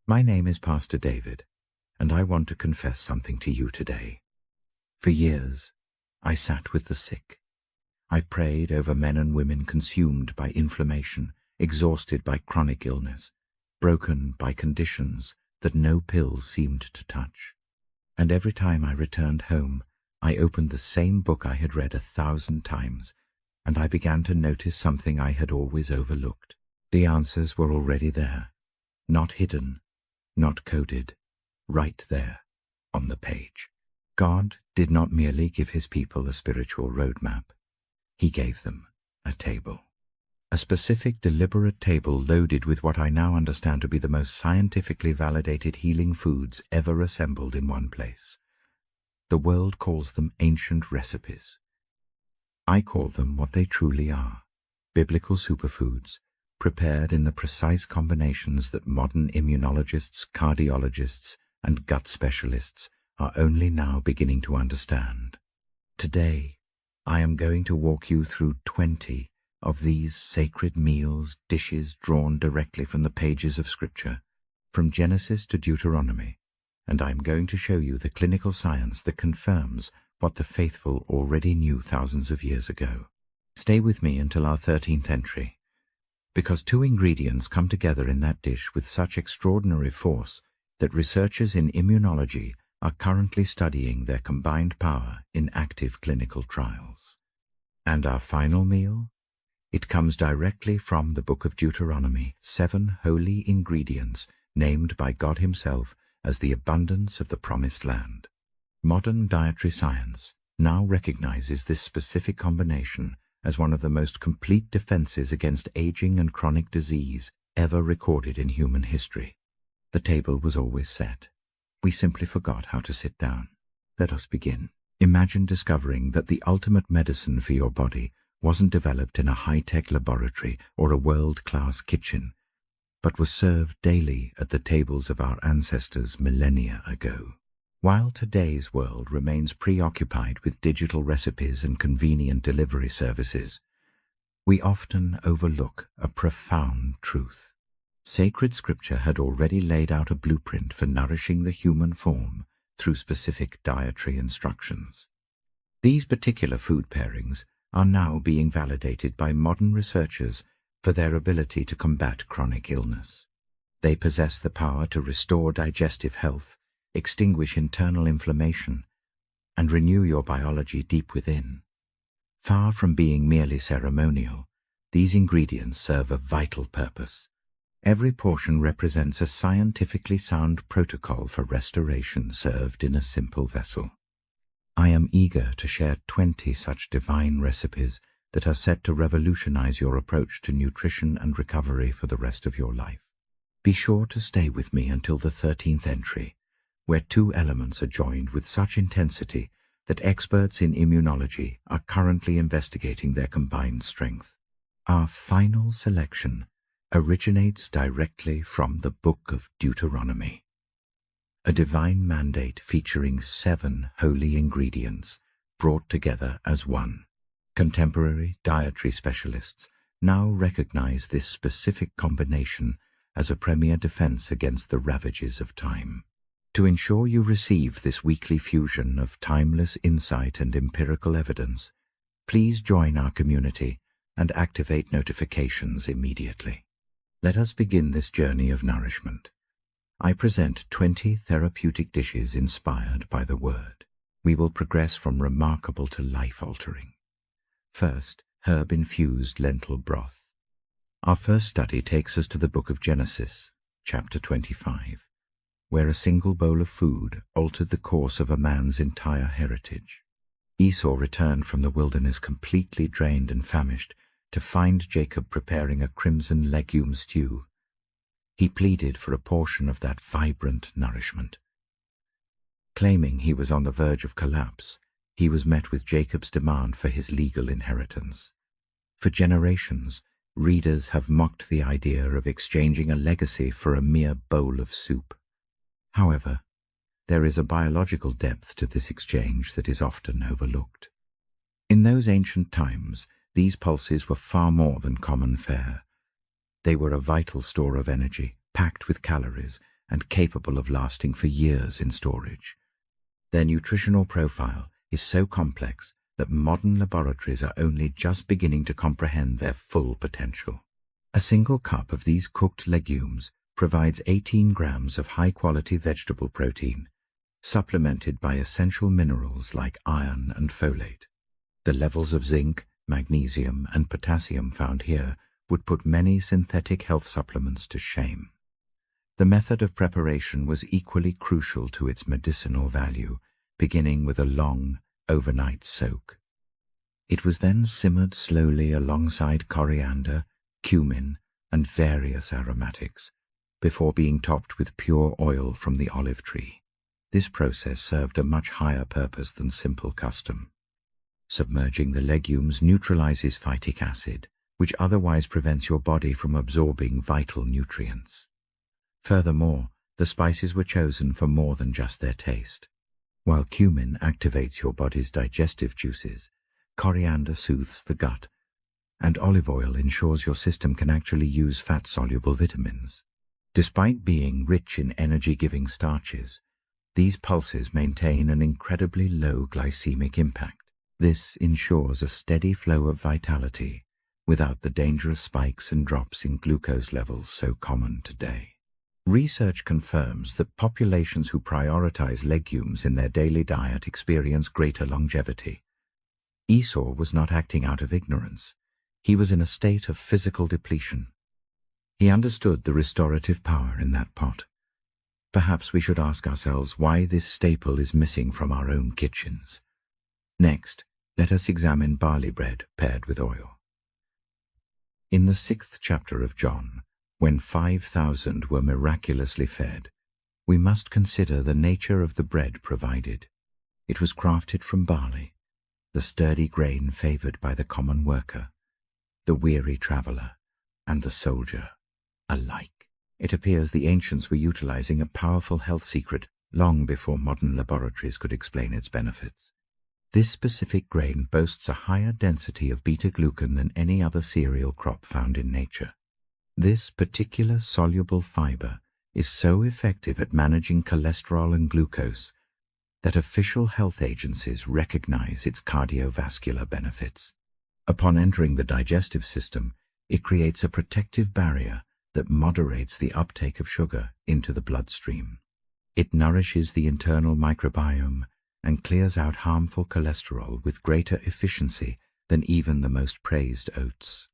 My name is Pastor David, and I want to confess something to you today. For years, I sat with the sick. I prayed over men and women consumed by inflammation, exhausted by chronic illness, broken by conditions that no pills seemed to touch. And every time I returned home, I opened the same book I had read 1,000 times, and I began to notice something I had always overlooked. The answers were already there, not hidden, not coded, right there on the page. God did not merely give his people a spiritual roadmap. He gave them a table. A specific, deliberate table loaded with what I now understand to be the most scientifically validated healing foods ever assembled in one place. The world calls them ancient recipes. I call them what they truly are, biblical superfoods, prepared in the precise combinations that modern immunologists, cardiologists, and gut specialists are only now beginning to understand. Today, I am going to walk you through 20 of these sacred meals, dishes drawn directly from the pages of Scripture, from Genesis to Deuteronomy, and I am going to show you the clinical science that confirms what the faithful already knew thousands of years ago. Stay with me until our 13th entry, because 2 ingredients come together in that dish with such extraordinary force that researchers in immunology are currently studying their combined power in active clinical trials. And our final meal? It comes directly from the book of Deuteronomy, 7 holy ingredients named by God himself as the abundance of the promised land. Modern dietary science now recognizes this specific combination as one of the most complete defenses against aging and chronic disease ever recorded in human history. The table was always set. We simply forgot how to sit down. Let us begin. Imagine discovering that the ultimate medicine for your body wasn't developed in a high-tech laboratory or a world-class kitchen, but was served daily at the tables of our ancestors millennia ago. While today's world remains preoccupied with digital recipes and convenient delivery services, we often overlook a profound truth. Sacred Scripture had already laid out a blueprint for nourishing the human form through specific dietary instructions. These particular food pairings are now being validated by modern researchers for their ability to combat chronic illness. They possess the power to restore digestive health, extinguish internal inflammation, and renew your biology deep within. Far from being merely ceremonial, these ingredients serve a vital purpose. Every portion represents a scientifically sound protocol for restoration served in a simple vessel. I am eager to share 20 such divine recipes that are set to revolutionize your approach to nutrition and recovery for the rest of your life. Be sure to stay with me until the 13th entry, where 2 elements are joined with such intensity that experts in immunology are currently investigating their combined strength. Our final selection originates directly from the book of Deuteronomy, a divine mandate featuring 7 holy ingredients brought together as one. Contemporary dietary specialists now recognize this specific combination as a premier defense against the ravages of time. To ensure you receive this weekly fusion of timeless insight and empirical evidence, please join our community and activate notifications immediately. Let us begin this journey of nourishment. I present 20 therapeutic dishes inspired by the Word. We will progress from remarkable to life-altering. First, herb-infused lentil broth. Our first study takes us to the book of Genesis, chapter 25, where a single bowl of food altered the course of a man's entire heritage. Esau returned from the wilderness completely drained and famished to find Jacob preparing a crimson legume stew. He pleaded for a portion of that vibrant nourishment. Claiming he was on the verge of collapse, he was met with Jacob's demand for his legal inheritance. For generations, readers have mocked the idea of exchanging a legacy for a mere bowl of soup. However, there is a biological depth to this exchange that is often overlooked. In those ancient times, these pulses were far more than common fare. They were a vital store of energy, packed with calories, and capable of lasting for years in storage. Their nutritional profile is so complex that modern laboratories are only just beginning to comprehend their full potential. A single cup of these cooked legumes provides 18 grams of high-quality vegetable protein, supplemented by essential minerals like iron and folate. The levels of zinc, magnesium, and potassium found here would put many synthetic health supplements to shame. The method of preparation was equally crucial to its medicinal value, beginning with a long, overnight soak. It was then simmered slowly alongside coriander, cumin, and various aromatics, before being topped with pure oil from the olive tree. This process served a much higher purpose than simple custom. Submerging the legumes neutralizes phytic acid, which otherwise prevents your body from absorbing vital nutrients. Furthermore, the spices were chosen for more than just their taste. While cumin activates your body's digestive juices, coriander soothes the gut, and olive oil ensures your system can actually use fat-soluble vitamins. Despite being rich in energy-giving starches, these pulses maintain an incredibly low glycemic impact. This ensures a steady flow of vitality without the dangerous spikes and drops in glucose levels so common today. Research confirms that populations who prioritize legumes in their daily diet experience greater longevity. Esau was not acting out of ignorance. He was in a state of physical depletion. He understood the restorative power in that pot. Perhaps we should ask ourselves why this staple is missing from our own kitchens. Next, let us examine barley bread paired with oil. In the 6th chapter of John, when 5,000 were miraculously fed, we must consider the nature of the bread provided. It was crafted from barley, the sturdy grain favored by the common worker, the weary traveler, and the soldier alike. It appears the ancients were utilizing a powerful health secret long before modern laboratories could explain its benefits. This specific grain boasts a higher density of beta-glucan than any other cereal crop found in nature. This particular soluble fiber is so effective at managing cholesterol and glucose that official health agencies recognize its cardiovascular benefits. Upon entering the digestive system, it creates a protective barrier that moderates the uptake of sugar into the bloodstream. It nourishes the internal microbiome and clears out harmful cholesterol with greater efficiency than even the most praised oats.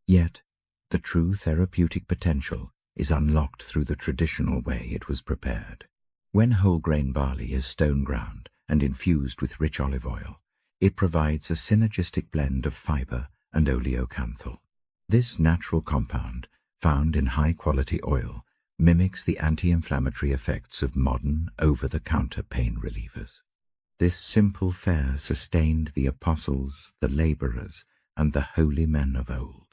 Yet, the true therapeutic potential is unlocked through the traditional way it was prepared. When whole grain barley is stone ground and infused with rich olive oil, it provides a synergistic blend of fiber and oleocanthal. This natural compound, found in high-quality oil, mimics the anti-inflammatory effects of modern, over-the-counter pain relievers. This simple fare sustained the apostles, the laborers, and the holy men of old.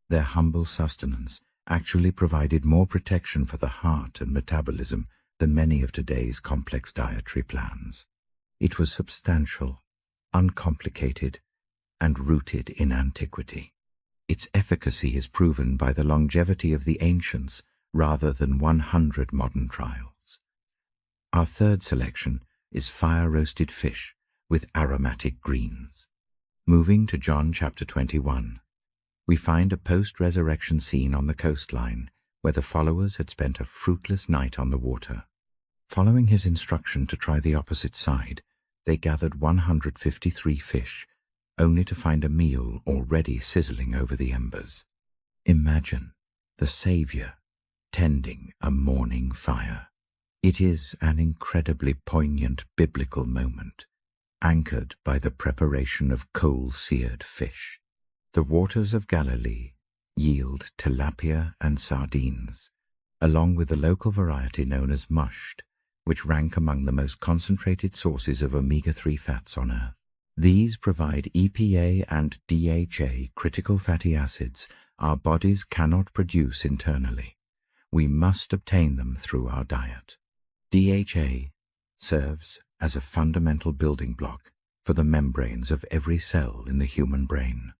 Their humble sustenance actually provided more protection for the heart and metabolism than many of today's complex dietary plans. It was substantial, uncomplicated, and rooted in antiquity. Its efficacy is proven by the longevity of the ancients rather than 100 modern trials. Our third selection is fire-roasted fish with aromatic greens. Moving to John chapter 21, we find a post-resurrection scene on the coastline where the followers had spent a fruitless night on the water. Following his instruction to try the opposite side, they gathered 153 fish, only to find a meal already sizzling over the embers. Imagine the Savior tending a morning fire. It is an incredibly poignant biblical moment, anchored by the preparation of coal-seared fish. The waters of Galilee yield tilapia and sardines, along with the local variety known as mushed, which rank among the most concentrated sources of omega-3 fats on Earth. These provide EPA and DHA critical fatty acids our bodies cannot produce internally. We must obtain them through our diet. DHA serves as a fundamental building block for the membranes of every cell in the human brain.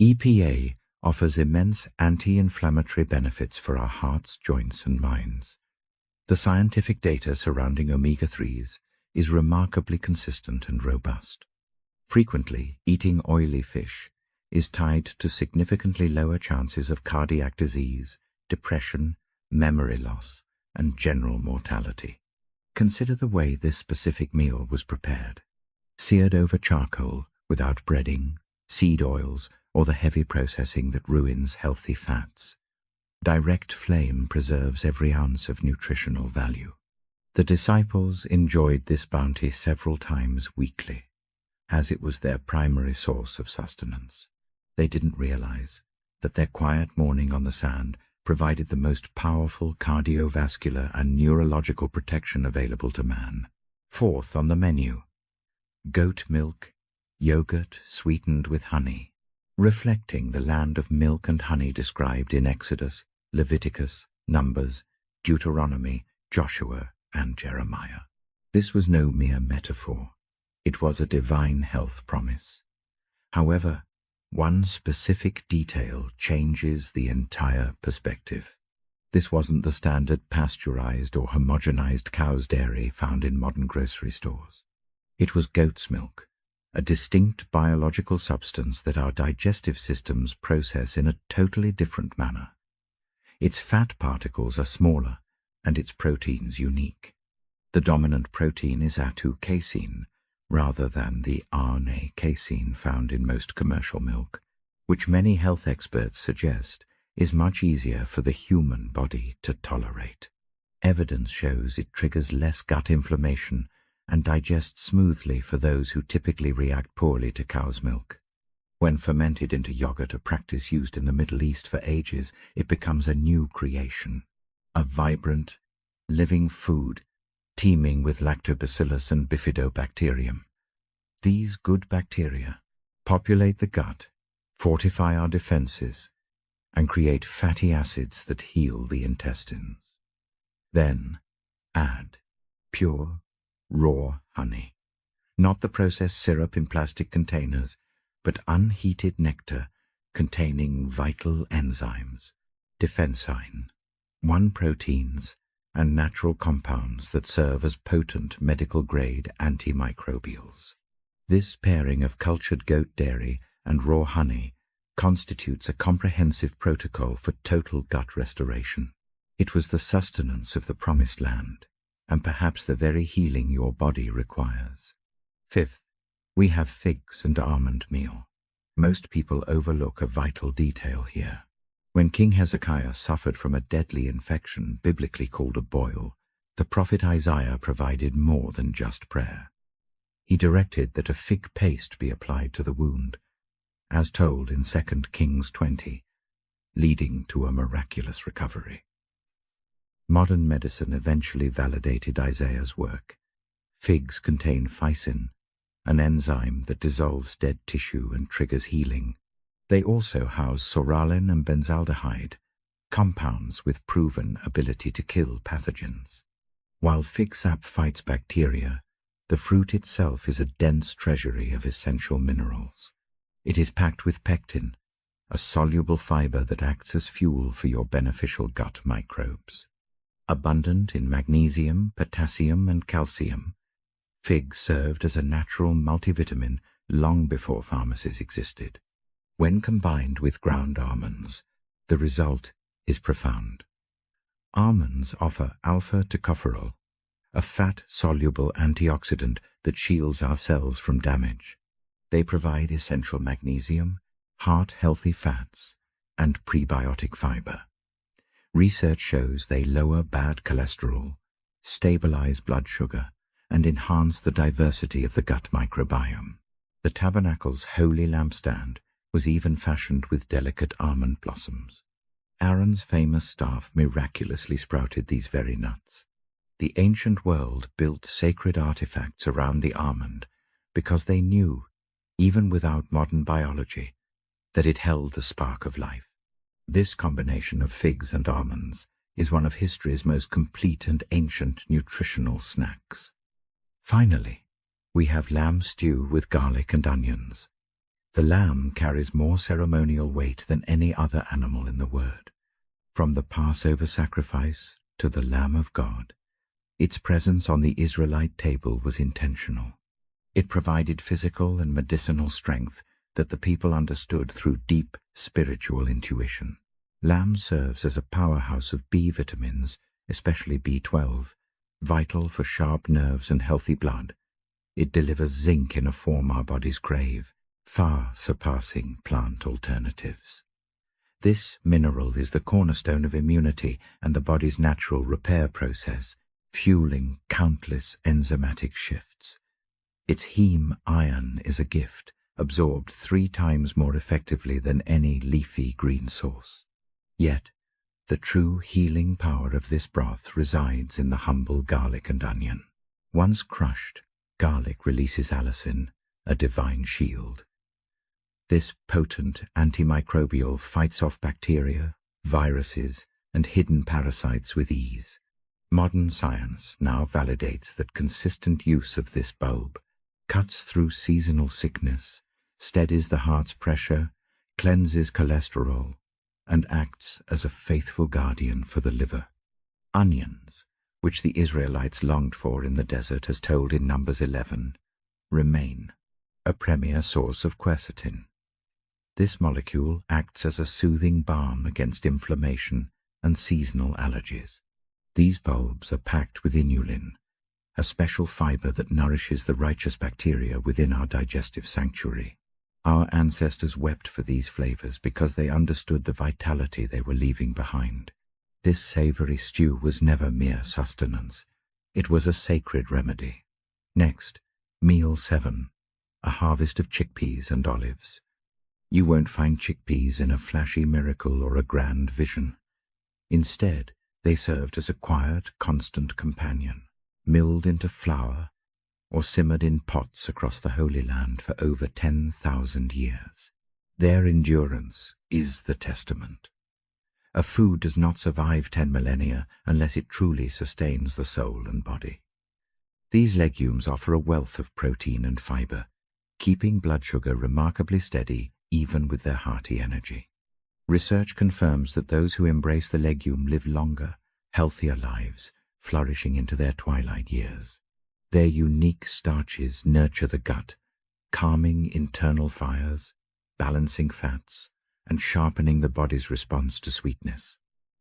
EPA offers immense anti-inflammatory benefits for our hearts, joints, and minds. The scientific data surrounding omega-3s is remarkably consistent and robust. Frequently, eating oily fish is tied to significantly lower chances of cardiac disease, depression, memory loss, and general mortality. Consider the way this specific meal was prepared. Seared over charcoal, without breading, seed oils, or the heavy processing that ruins healthy fats. Direct flame preserves every ounce of nutritional value. The disciples enjoyed this bounty several times weekly, as it was their primary source of sustenance. They didn't realize that their quiet morning on the sand provided the most powerful cardiovascular and neurological protection available to man. Fourth on the menu, goat milk, yogurt sweetened with honey, reflecting the land of milk and honey described in Exodus, Leviticus, Numbers, Deuteronomy, Joshua, and Jeremiah. This was no mere metaphor. It was a divine health promise. However, one specific detail changes the entire perspective. This wasn't the standard pasteurized or homogenized cow's dairy found in modern grocery stores. It was goat's milk, a distinct biological substance that our digestive systems process in a totally different manner. Its fat particles are smaller and its proteins unique. The dominant protein is A2 casein, rather than the RNA casein found in most commercial milk, which many health experts suggest is much easier for the human body to tolerate. Evidence shows it triggers less gut inflammation and digests smoothly for those who typically react poorly to cow's milk. When fermented into yogurt, a practice used in the Middle East for ages, it becomes a new creation, a vibrant, living food teeming with lactobacillus and bifidobacterium. These good bacteria populate the gut, fortify our defenses, and create fatty acids that heal the intestines. Then add pure, raw honey, not the processed syrup in plastic containers, but unheated nectar containing vital enzymes, defensign, 1-proteins, and natural compounds that serve as potent medical-grade antimicrobials. This pairing of cultured goat dairy and raw honey constitutes a comprehensive protocol for total gut restoration. It was the sustenance of the promised land, and perhaps the very healing your body requires. Fifth, we have figs and almond meal. Most people overlook a vital detail here. When King Hezekiah suffered from a deadly infection biblically called a boil, the prophet Isaiah provided more than just prayer. He directed that a fig paste be applied to the wound, as told in 2 Kings 20, leading to a miraculous recovery. Modern medicine eventually validated Isaiah's work. Figs contain phycin, an enzyme that dissolves dead tissue and triggers healing. They also house psoralen and benzaldehyde, compounds with proven ability to kill pathogens. While fig sap fights bacteria, the fruit itself is a dense treasury of essential minerals. It is packed with pectin, a soluble fiber that acts as fuel for your beneficial gut microbes. Abundant in magnesium, potassium, and calcium, figs served as a natural multivitamin long before pharmacies existed. When combined with ground almonds, the result is profound. Almonds offer alpha-tocopherol, a fat-soluble antioxidant that shields our cells from damage. They provide essential magnesium, heart-healthy fats, and prebiotic fiber. Research shows they lower bad cholesterol, stabilize blood sugar, and enhance the diversity of the gut microbiome. The tabernacle's holy lampstand was even fashioned with delicate almond blossoms. Aaron's famous staff miraculously sprouted these very nuts. The ancient world built sacred artifacts around the almond because they knew, even without modern biology, that it held the spark of life. This combination of figs and almonds is one of history's most complete and ancient nutritional snacks. Finally, we have lamb stew with garlic and onions. The lamb carries more ceremonial weight than any other animal in the Word. From the Passover sacrifice to the Lamb of God. Its presence on the Israelite table was intentional. It provided physical and medicinal strength that the people understood through deep spiritual intuition. Lamb serves as a powerhouse of B vitamins, especially B12, vital for sharp nerves and healthy blood. It delivers zinc in a form our bodies crave, far surpassing plant alternatives. This mineral is the cornerstone of immunity and the body's natural repair process, fueling countless enzymatic shifts. Its heme iron is a gift, absorbed 3 times more effectively than any leafy green source. Yet, the true healing power of this broth resides in the humble garlic and onion. Once crushed, garlic releases allicin, a divine shield. This potent antimicrobial fights off bacteria, viruses, and hidden parasites with ease. Modern science now validates that consistent use of this bulb cuts through seasonal sickness, steadies the heart's pressure, cleanses cholesterol, and acts as a faithful guardian for the liver. Onions, which the Israelites longed for in the desert as told in Numbers 11, remain a premier source of quercetin. This molecule acts as a soothing balm against inflammation and seasonal allergies. These bulbs are packed with inulin, a special fiber that nourishes the righteous bacteria within our digestive sanctuary. Our ancestors wept for these flavors because they understood the vitality they were leaving behind. This savory stew was never mere sustenance. It was a sacred remedy. Next, Meal 7, a harvest of chickpeas and olives. You won't find chickpeas in a flashy miracle or a grand vision. Instead, they served as a quiet, constant companion, milled into flour or simmered in pots across the Holy Land for over 10,000 years. Their endurance is the testament. A food does not survive 10 millennia unless it truly sustains the soul and body. These legumes offer a wealth of protein and fiber, keeping blood sugar remarkably steady even with their hearty energy. Research confirms that those who embrace the legume live longer, healthier lives, flourishing into their twilight years. Their unique starches nurture the gut, calming internal fires, balancing fats, and sharpening the body's response to sweetness.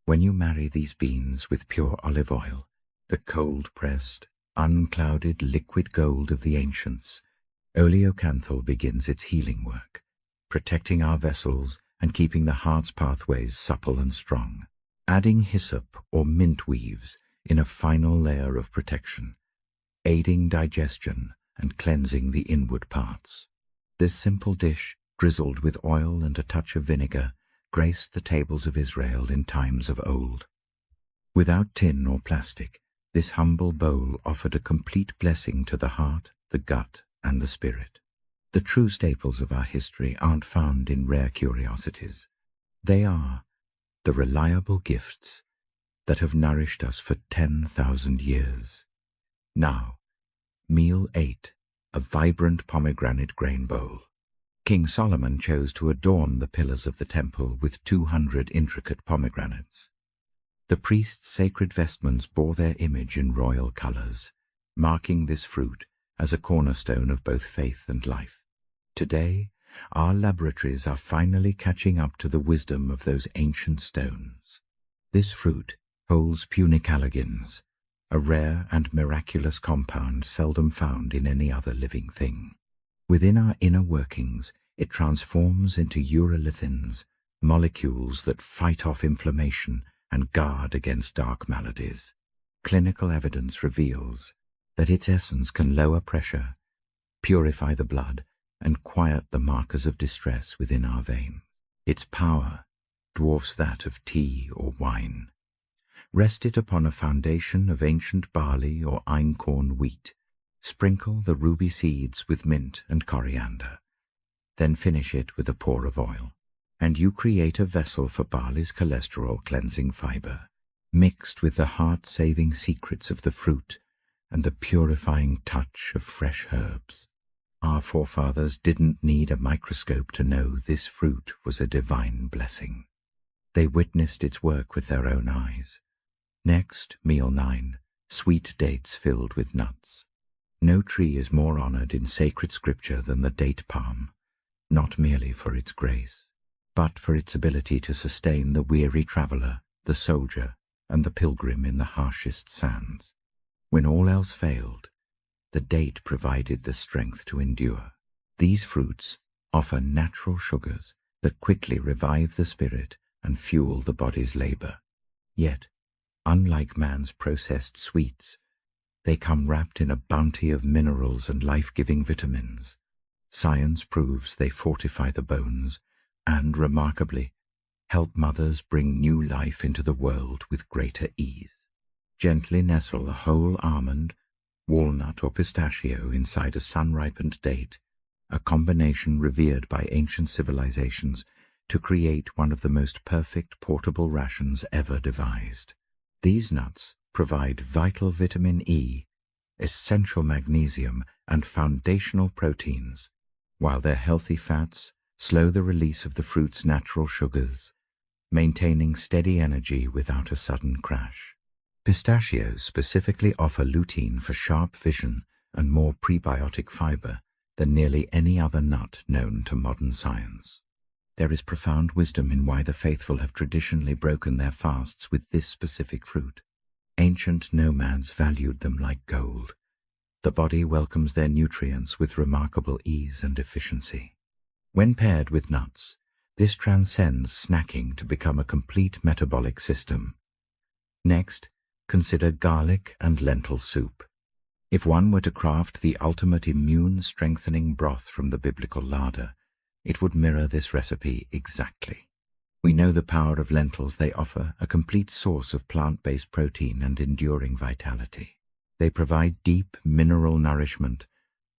When you marry these beans with pure olive oil, the cold-pressed, unclouded liquid gold of the ancients, oleocanthal begins its healing work, protecting our vessels and keeping the heart's pathways supple and strong. Adding hyssop or mint weaves in a final layer of protection, aiding digestion and cleansing the inward parts. This simple dish, drizzled with oil and a touch of vinegar, graced the tables of Israel in times of old. Without tin or plastic, this humble bowl offered a complete blessing to the heart, the gut, and the spirit. The true staples of our history aren't found in rare curiosities. They are the reliable gifts that have nourished us for 10,000 years. Now, Meal 8, a vibrant pomegranate grain bowl. King Solomon chose to adorn the pillars of the temple with 200 intricate pomegranates. The priest's sacred vestments bore their image in royal colors, marking this fruit as a cornerstone of both faith and life. Today, our laboratories are finally catching up to the wisdom of those ancient stones. This fruit holds punicalagins, a rare and miraculous compound seldom found in any other living thing. Within our inner workings, it transforms into urolithins, molecules that fight off inflammation and guard against dark maladies. Clinical evidence reveals that its essence can lower pressure, purify the blood, and quiet the markers of distress within our veins. Its power dwarfs that of tea or wine. Rest it upon a foundation of ancient barley or einkorn wheat. Sprinkle the ruby seeds with mint and coriander. Then finish it with a pour of oil, and you create a vessel for barley's cholesterol cleansing fiber, mixed with the heart-saving secrets of the fruit and the purifying touch of fresh herbs. Our forefathers didn't need a microscope to know this fruit was a divine blessing. They witnessed its work with their own eyes. Next, Meal 9, sweet dates filled with nuts. No tree is more honored in sacred scripture than the date palm, not merely for its grace, but for its ability to sustain the weary traveler, the soldier, and the pilgrim in the harshest sands. When all else failed, the date provided the strength to endure. These fruits offer natural sugars that quickly revive the spirit and fuel the body's labor. Yet, unlike man's processed sweets, they come wrapped in a bounty of minerals and life-giving vitamins. Science proves they fortify the bones and, remarkably, help mothers bring new life into the world with greater ease. Gently nestle a whole almond, walnut, or pistachio inside a sun-ripened date, a combination revered by ancient civilizations to create one of the most perfect portable rations ever devised. These nuts provide vital vitamin E, essential magnesium, and foundational proteins, while their healthy fats slow the release of the fruit's natural sugars, maintaining steady energy without a sudden crash. Pistachios specifically offer lutein for sharp vision and more prebiotic fiber than nearly any other nut known to modern science. There is profound wisdom in why the faithful have traditionally broken their fasts with this specific fruit. Ancient nomads valued them like gold. The body welcomes their nutrients with remarkable ease and efficiency. When paired with nuts, this transcends snacking to become a complete metabolic system. Next, consider garlic and lentil soup. If one were to craft the ultimate immune-strengthening broth from the biblical larder, it would mirror this recipe exactly. We know the power of lentils. They offer a complete source of plant-based protein and enduring vitality. They provide deep mineral nourishment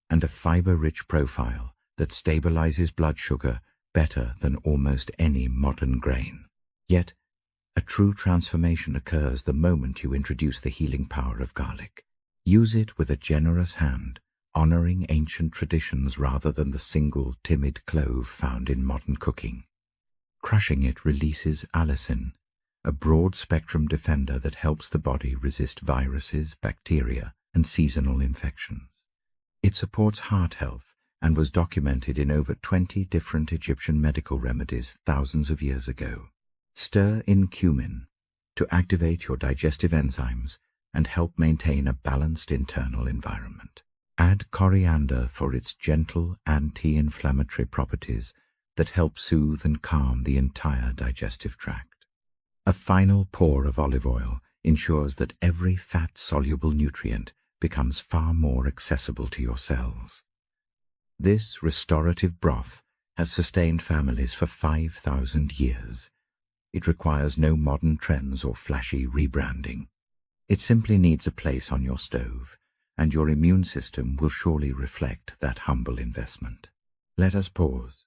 and a fiber-rich profile that stabilizes blood sugar better than almost any modern grain. Yet, a true transformation occurs the moment you introduce the healing power of garlic. Use it with a generous hand, honoring ancient traditions rather than the single timid clove found in modern cooking. Crushing it releases allicin, a broad-spectrum defender that helps the body resist viruses, bacteria, and seasonal infections. It supports heart health and was documented in over 20 different Egyptian medical remedies thousands of years ago. Stir in cumin to activate your digestive enzymes and help maintain a balanced internal environment. Add coriander for its gentle anti-inflammatory properties that help soothe and calm the entire digestive tract. A final pour of olive oil ensures that every fat-soluble nutrient becomes far more accessible to your cells. This restorative broth has sustained families for 5,000 years. It requires no modern trends or flashy rebranding. It simply needs a place on your stove, and your immune system will surely reflect that humble investment. Let us pause,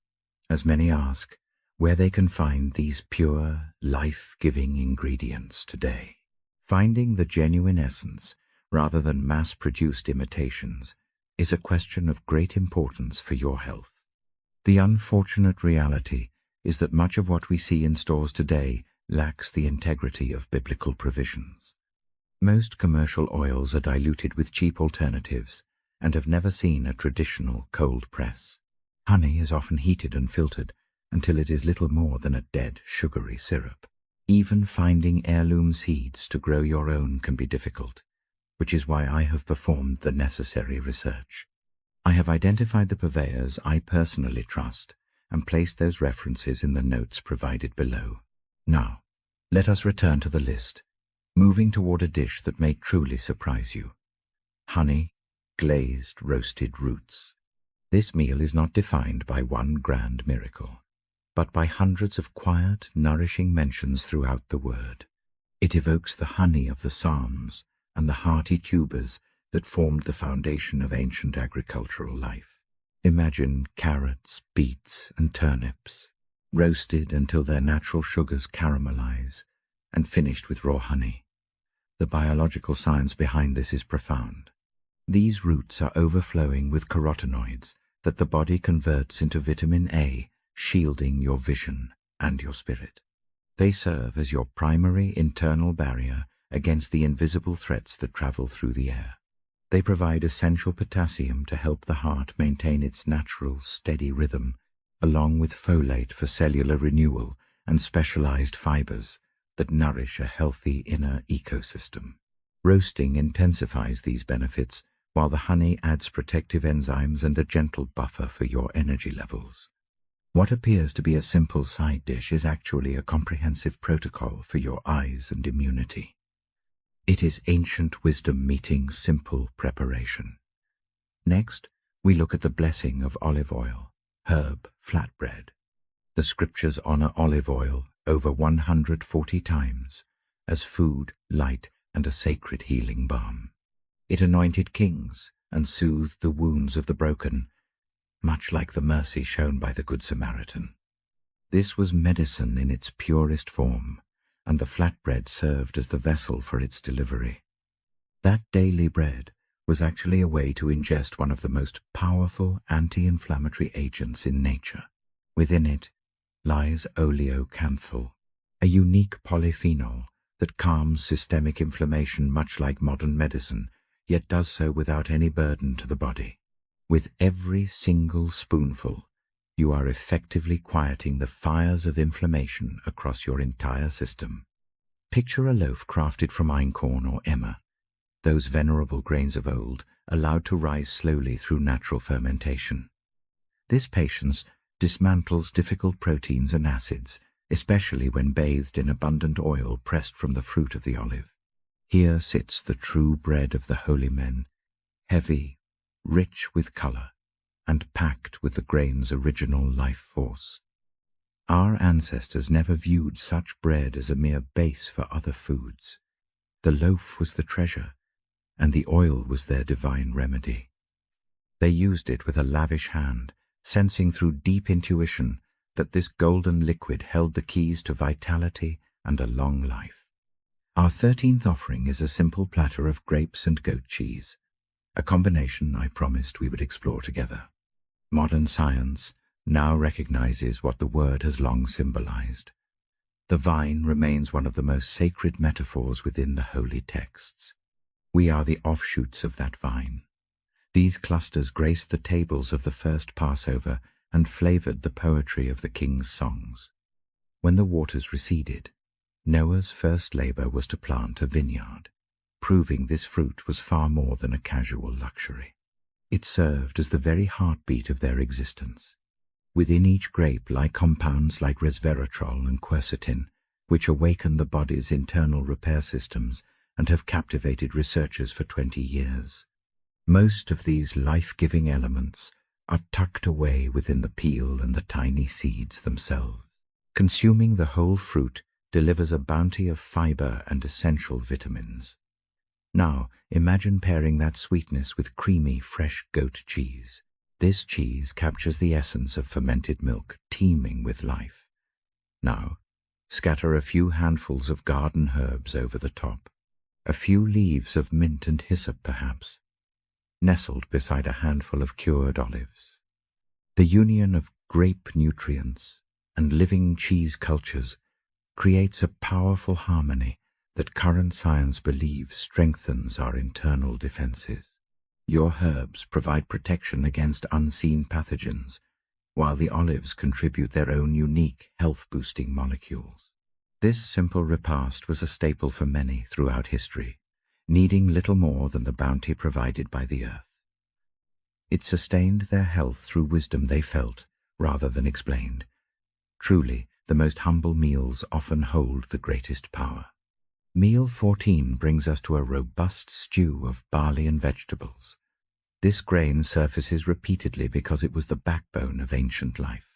as many ask, where they can find these pure, life-giving ingredients today. Finding the genuine essence, rather than mass-produced imitations, is a question of great importance for your health. The unfortunate reality is that much of what we see in stores today lacks the integrity of biblical provisions. Most commercial oils are diluted with cheap alternatives and have never seen a traditional cold press. Honey is often heated and filtered until it is little more than a dead, sugary syrup. Even finding heirloom seeds to grow your own can be difficult, which is why I have performed the necessary research. I have identified the purveyors I personally trust and placed those references in the notes provided below. Now, let us return to the list, moving toward a dish that may truly surprise you. Honey, glazed roasted roots. This meal is not defined by one grand miracle, but by hundreds of quiet, nourishing mentions throughout the Word. It evokes the honey of the Psalms and the hearty tubers that formed the foundation of ancient agricultural life. Imagine carrots, beets, and turnips, roasted until their natural sugars caramelize, and finished with raw honey. The biological science behind this is profound. These roots are overflowing with carotenoids that the body converts into vitamin A, shielding your vision and your spirit. They serve as your primary internal barrier against the invisible threats that travel through the air. They provide essential potassium to help the heart maintain its natural, steady rhythm, along with folate for cellular renewal and specialized fibers that nourish a healthy inner ecosystem. Roasting intensifies these benefits, while the honey adds protective enzymes and a gentle buffer for your energy levels. What appears to be a simple side dish is actually a comprehensive protocol for your eyes and immunity. It is ancient wisdom meeting simple preparation. Next, we look at the blessing of olive oil, herb, flatbread. The scriptures honor olive oil over 140 times as food, light, and a sacred healing balm. It anointed kings and soothed the wounds of the broken, much like the mercy shown by the Good Samaritan. This was medicine in its purest form, and the flatbread served as the vessel for its delivery. That daily bread was actually a way to ingest one of the most powerful anti-inflammatory agents in nature. Within it lies oleocanthal, a unique polyphenol that calms systemic inflammation much like modern medicine, yet does so without any burden to the body. With every single spoonful, you are effectively quieting the fires of inflammation across your entire system. Picture a loaf crafted from einkorn or emmer, those venerable grains of old, allowed to rise slowly through natural fermentation. This patience dismantles difficult proteins and acids, especially when bathed in abundant oil pressed from the fruit of the olive. Here sits the true bread of the holy men, heavy, rich with color, and packed with the grain's original life force. Our ancestors never viewed such bread as a mere base for other foods. The loaf was the treasure, and the oil was their divine remedy. They used it with a lavish hand, sensing through deep intuition that this golden liquid held the keys to vitality and a long life. Our 13th offering is a simple platter of grapes and goat cheese, a combination I promised we would explore together. Modern science now recognizes what the word has long symbolized. The vine remains one of the most sacred metaphors within the holy texts. We are the offshoots of that vine. These clusters graced the tables of the first Passover and flavored the poetry of the king's songs. When the waters receded, Noah's first labor was to plant a vineyard, proving this fruit was far more than a casual luxury. It served as the very heartbeat of their existence. Within each grape lie compounds like resveratrol and quercetin, which awaken the body's internal repair systems and have captivated researchers for 20 years. Most of these life-giving elements are tucked away within the peel and the tiny seeds themselves. Consuming the whole fruit delivers a bounty of fiber and essential vitamins. Now, imagine pairing that sweetness with creamy, fresh goat cheese. This cheese captures the essence of fermented milk, teeming with life. Now, scatter a few handfuls of garden herbs over the top, a few leaves of mint and hyssop perhaps, nestled beside a handful of cured olives. The union of grape nutrients and living cheese cultures creates a powerful harmony that current science believes strengthens our internal defenses. Your herbs provide protection against unseen pathogens, while the olives contribute their own unique health-boosting molecules. This simple repast was a staple for many throughout history, needing little more than the bounty provided by the earth. It sustained their health through wisdom they felt, rather than explained. Truly, the most humble meals often hold the greatest power. Meal 14 brings us to a robust stew of barley and vegetables. This grain surfaces repeatedly because it was the backbone of ancient life.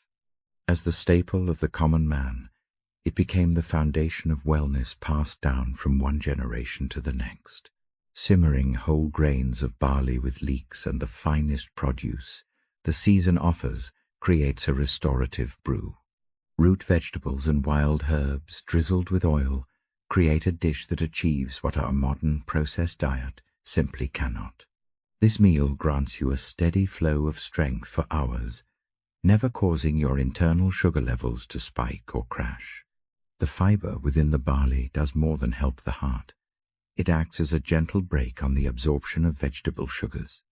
As the staple of the common man, it became the foundation of wellness passed down from one generation to the next. Simmering whole grains of barley with leeks and the finest produce the season offers creates a restorative brew. Root vegetables and wild herbs drizzled with oil create a dish that achieves what our modern processed diet simply cannot. This meal grants you a steady flow of strength for hours, never causing your internal sugar levels to spike or crash. The fiber within the barley does more than help the heart. It acts as a gentle brake on the absorption of vegetable sugars.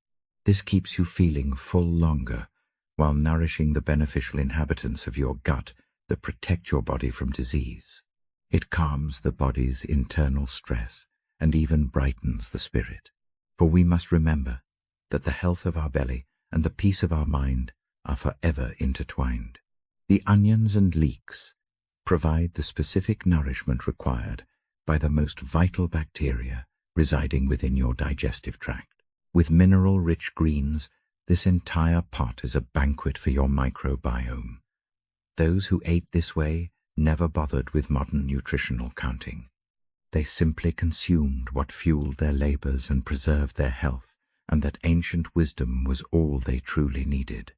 This keeps you feeling full longer, while nourishing the beneficial inhabitants of your gut that protect your body from disease. It calms the body's internal stress and even brightens the spirit. For we must remember that the health of our belly and the peace of our mind are forever intertwined. The onions and leeks provide the specific nourishment required by the most vital bacteria residing within your digestive tract. With mineral-rich greens, this entire pot is a banquet for your microbiome. Those who ate this way never bothered with modern nutritional counting. They simply consumed what fueled their labors and preserved their health, and that ancient wisdom was all they truly needed.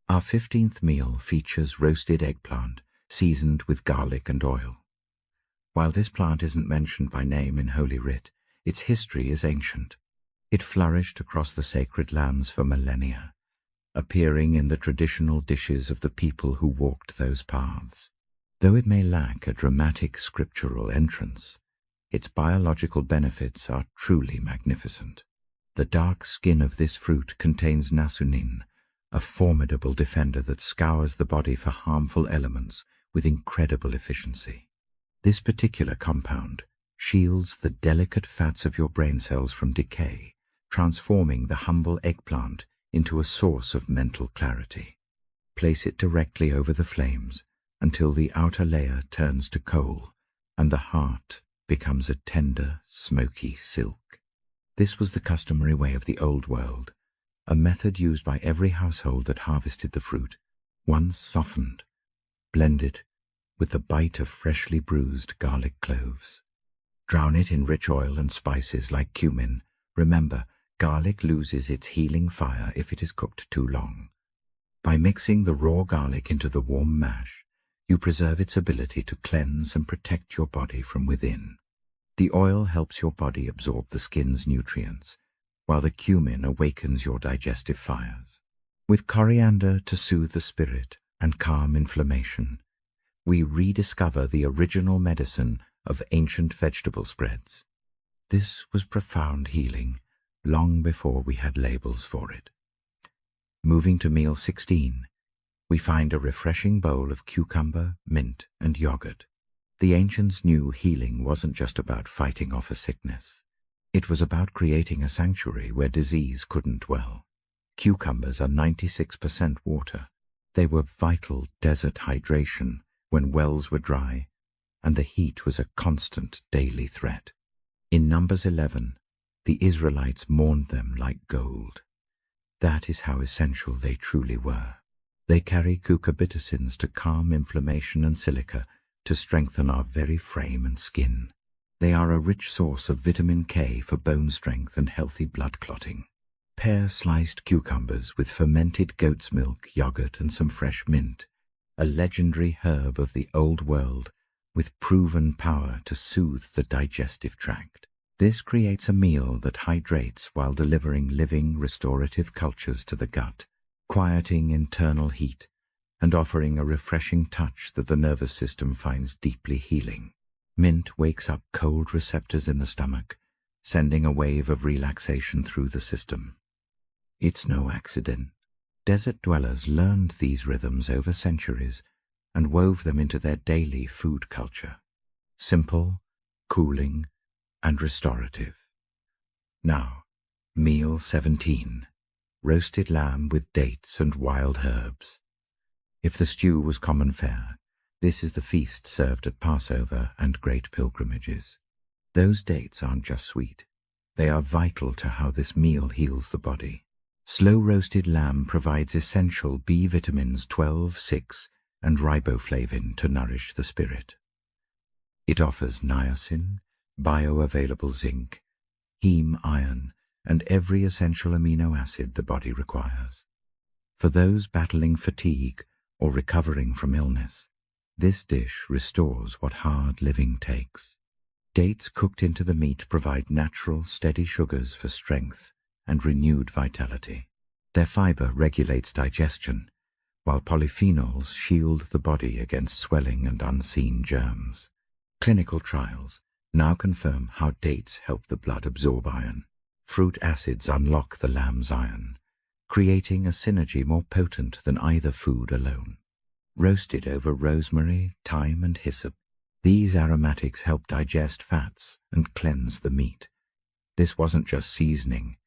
Our 15th meal features roasted eggplant seasoned with garlic and oil. While this plant isn't mentioned by name in Holy Writ, its history is ancient. It flourished across the sacred lands for millennia, appearing in the traditional dishes of the people who walked those paths. Though it may lack a dramatic scriptural entrance, its biological benefits are truly magnificent. The dark skin of this fruit contains nasunin, a formidable defender that scours the body for harmful elements with incredible efficiency. This particular compound shields the delicate fats of your brain cells from decay, transforming the humble eggplant into a source of mental clarity. Place it directly over the flames until the outer layer turns to coal and the heart becomes a tender, smoky silk. This was the customary way of the Old World, a method used by every household that harvested the fruit. Once softened, blend it with the bite of freshly bruised garlic cloves. Drown it in rich oil and spices like cumin. Remember, garlic loses its healing fire if it is cooked too long. By mixing the raw garlic into the warm mash, you preserve its ability to cleanse and protect your body from within. The oil helps your body absorb the skin's nutrients, while the cumin awakens your digestive fires. With coriander to soothe the spirit and calm inflammation, we rediscover the original medicine of ancient vegetable spreads. This was profound healing, long before we had labels for it. Moving to meal 16, we find a refreshing bowl of cucumber, mint, and yogurt. The ancients knew healing wasn't just about fighting off a sickness. It was about creating a sanctuary where disease couldn't dwell. Cucumbers are 96% water. They were vital desert hydration when wells were dry, and the heat was a constant daily threat. In Numbers 11, the Israelites mourned them like gold. That is how essential they truly were. They carry cucurbitacins to calm inflammation and silica to strengthen our very frame and skin. They are a rich source of vitamin K for bone strength and healthy blood clotting. Pair sliced cucumbers with fermented goat's milk, yogurt, and some fresh mint, a legendary herb of the Old World with proven power to soothe the digestive tract. This creates a meal that hydrates while delivering living restorative cultures to the gut, quieting internal heat and offering a refreshing touch that the nervous system finds deeply healing. Mint wakes up cold receptors in the stomach, sending a wave of relaxation through the system. It's no accident. Desert dwellers learned these rhythms over centuries and wove them into their daily food culture. Simple, cooling, and restorative. Now, meal 17. Roasted lamb with dates and wild herbs. If the stew was common fare, this is the feast served at Passover and great pilgrimages. Those dates aren't just sweet. They are vital to how this meal heals the body. Slow-roasted lamb provides essential B vitamins 12, 6, and riboflavin to nourish the spirit. It offers niacin, bioavailable zinc, heme iron, and every essential amino acid the body requires. For those battling fatigue or recovering from illness, this dish restores what hard living takes. Dates cooked into the meat provide natural, steady sugars for strength and renewed vitality. Their fiber regulates digestion, while polyphenols shield the body against swelling and unseen germs. Clinical trials, now confirm how dates help the blood absorb iron. Fruit acids unlock the lamb's iron, creating a synergy more potent than either food alone. Roasted over rosemary, thyme, and hyssop, these aromatics help digest fats and cleanse the meat. This wasn't just seasoning,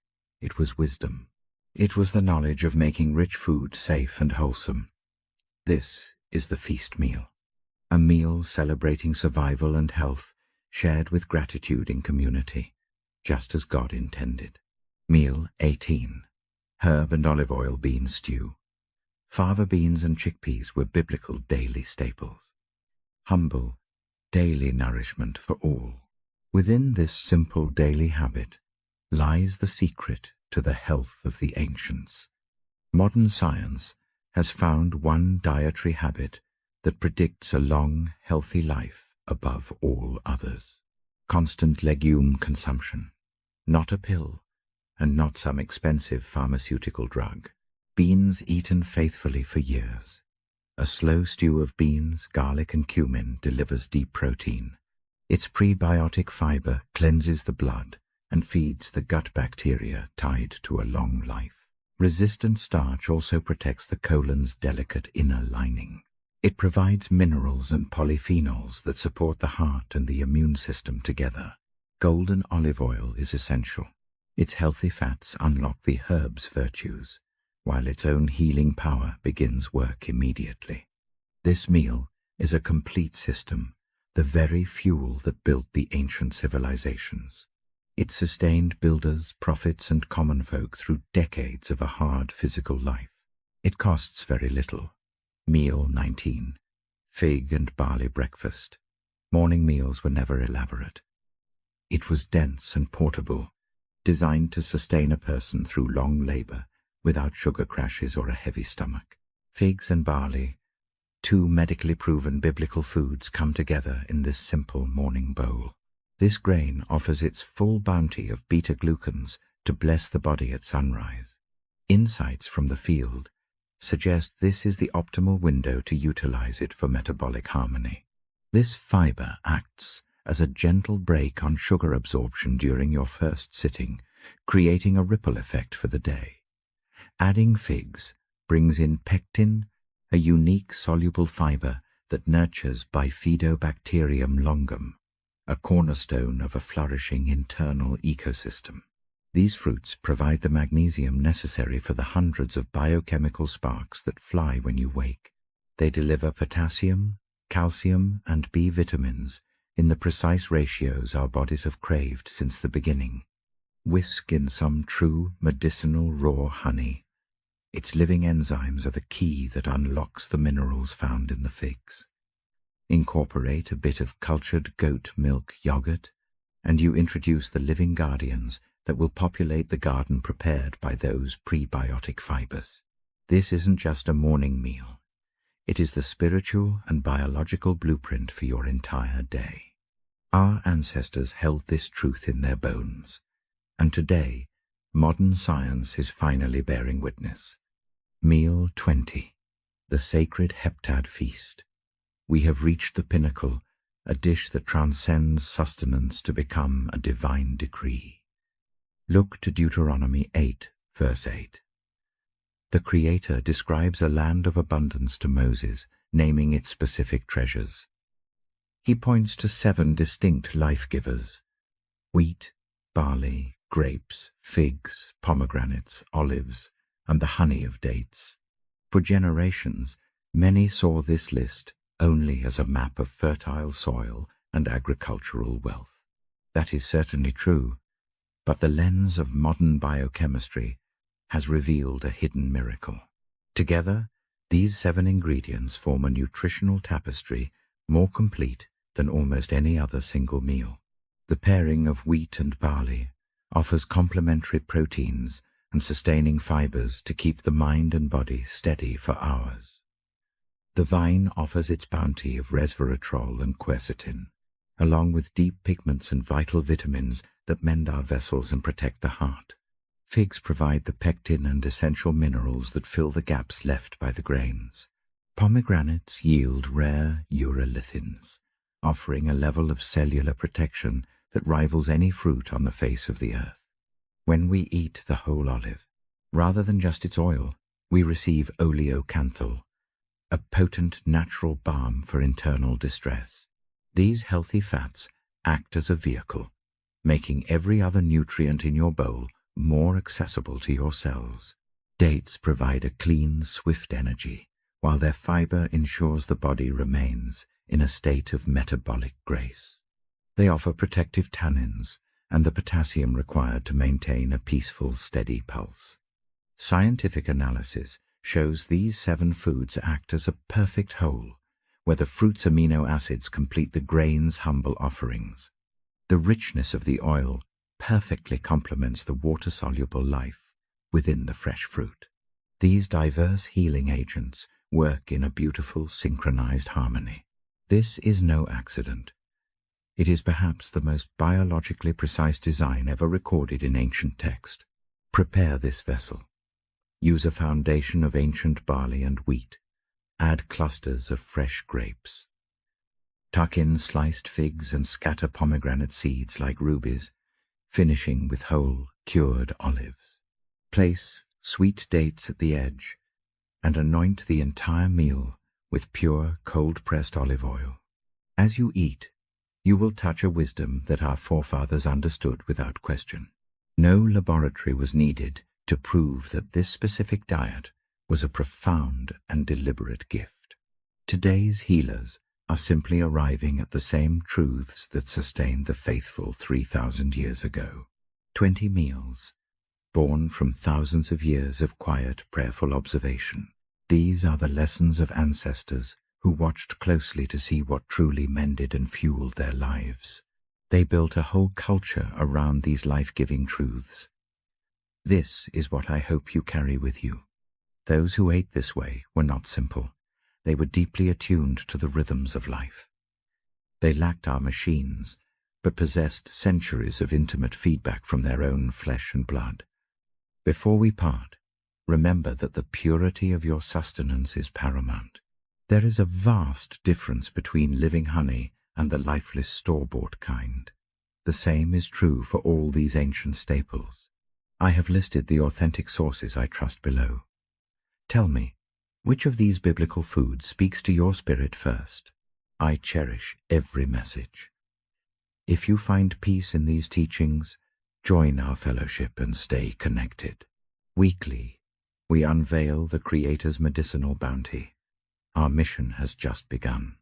it was wisdom. It was the knowledge of making rich food safe and wholesome. This is the feast meal, a meal celebrating survival and health, shared with gratitude in community, just as God intended. Meal 18. Herb and olive oil bean stew. Fava beans and chickpeas were biblical daily staples. Humble, daily nourishment for all. Within this simple daily habit lies the secret to the health of the ancients. Modern science has found one dietary habit that predicts a long, healthy life above all others. Constant legume consumption. Not a pill, and not some expensive pharmaceutical drug. Beans eaten faithfully for years. A slow stew of beans, garlic, and cumin delivers deep protein. Its prebiotic fiber cleanses the blood and feeds the gut bacteria tied to a long life. Resistant starch also protects the colon's delicate inner lining. It provides minerals and polyphenols that support the heart and the immune system together. Golden olive oil is essential. Its healthy fats unlock the herb's virtues, while its own healing power begins work immediately. This meal is a complete system, the very fuel that built the ancient civilizations. It sustained builders, prophets, and common folk through decades of a hard physical life. It costs very little. Meal 19. Fig and barley breakfast. Morning meals were never elaborate. It was dense and portable, designed to sustain a person through long labor without sugar crashes or a heavy stomach. Figs and barley, two medically proven biblical foods, come together in this simple morning bowl. This grain offers its full bounty of beta-glucans to bless the body at sunrise. Insights from the field suggest this is the optimal window to utilize it for metabolic harmony. This fiber acts as a gentle brake on sugar absorption during your first sitting, creating a ripple effect for the day. Adding figs brings in pectin, a unique soluble fiber that nurtures Bifidobacterium longum, a cornerstone of a flourishing internal ecosystem. These fruits provide the magnesium necessary for the hundreds of biochemical sparks that fly when you wake. They deliver potassium, calcium, and B vitamins in the precise ratios our bodies have craved since the beginning. Whisk in some true medicinal raw honey. Its living enzymes are the key that unlocks the minerals found in the figs. Incorporate a bit of cultured goat milk yogurt, and you introduce the living guardians that will populate the garden prepared by those prebiotic fibers. This isn't just a morning meal. It is the spiritual and biological blueprint for your entire day. Our ancestors held this truth in their bones, and today, modern science is finally bearing witness. Meal 20. The sacred Heptad feast. We have reached the pinnacle, a dish that transcends sustenance to become a divine decree. Look to Deuteronomy 8, verse 8. The Creator describes a land of abundance to Moses, naming its specific treasures. He points to 7 distinct life-givers: wheat, barley, grapes, figs, pomegranates, olives, and the honey of dates. For generations, many saw this list only as a map of fertile soil and agricultural wealth. That is certainly true, but the lens of modern biochemistry has revealed a hidden miracle. Together, these 7 ingredients form a nutritional tapestry more complete than almost any other single meal. The pairing of wheat and barley offers complementary proteins and sustaining fibers to keep the mind and body steady for hours. The vine offers its bounty of resveratrol and quercetin, along with deep pigments and vital vitamins that mend our vessels and protect the heart. Figs provide the pectin and essential minerals that fill the gaps left by the grains. Pomegranates yield rare urolithins, offering a level of cellular protection that rivals any fruit on the face of the earth. When we eat the whole olive, rather than just its oil, we receive oleocanthal, a potent natural balm for internal distress. These healthy fats act as a vehicle, making every other nutrient in your bowl more accessible to your cells. Dates provide a clean, swift energy, while their fiber ensures the body remains in a state of metabolic grace. They offer protective tannins and the potassium required to maintain a peaceful, steady pulse. Scientific analysis shows these 7 foods act as a perfect whole, where the fruit's amino acids complete the grain's humble offerings. The richness of the oil perfectly complements the water-soluble life within the fresh fruit. These diverse healing agents work in a beautiful, synchronized harmony. This is no accident. It is perhaps the most biologically precise design ever recorded in ancient text. Prepare this vessel. Use a foundation of ancient barley and wheat. Add clusters of fresh grapes. Tuck in sliced figs and scatter pomegranate seeds like rubies, finishing with whole, cured olives. Place sweet dates at the edge and anoint the entire meal with pure, cold-pressed olive oil. As you eat, you will touch a wisdom that our forefathers understood without question. No laboratory was needed to prove that this specific diet was a profound and deliberate gift. Today's healers are simply arriving at the same truths that sustained the faithful 3,000 years ago. 20 meals, born from thousands of years of quiet, prayerful observation. These are the lessons of ancestors who watched closely to see what truly mended and fueled their lives. They built a whole culture around these life-giving truths. This is what I hope you carry with you. Those who ate this way were not simple. They were deeply attuned to the rhythms of life. They lacked our machines, but possessed centuries of intimate feedback from their own flesh and blood. Before we part, remember that the purity of your sustenance is paramount. There is a vast difference between living honey and the lifeless store-bought kind. The same is true for all these ancient staples. I have listed the authentic sources I trust below. Tell me, which of these biblical foods speaks to your spirit first? I cherish every message. If you find peace in these teachings, join our fellowship and stay connected. Weekly, we unveil the Creator's medicinal bounty. Our mission has just begun.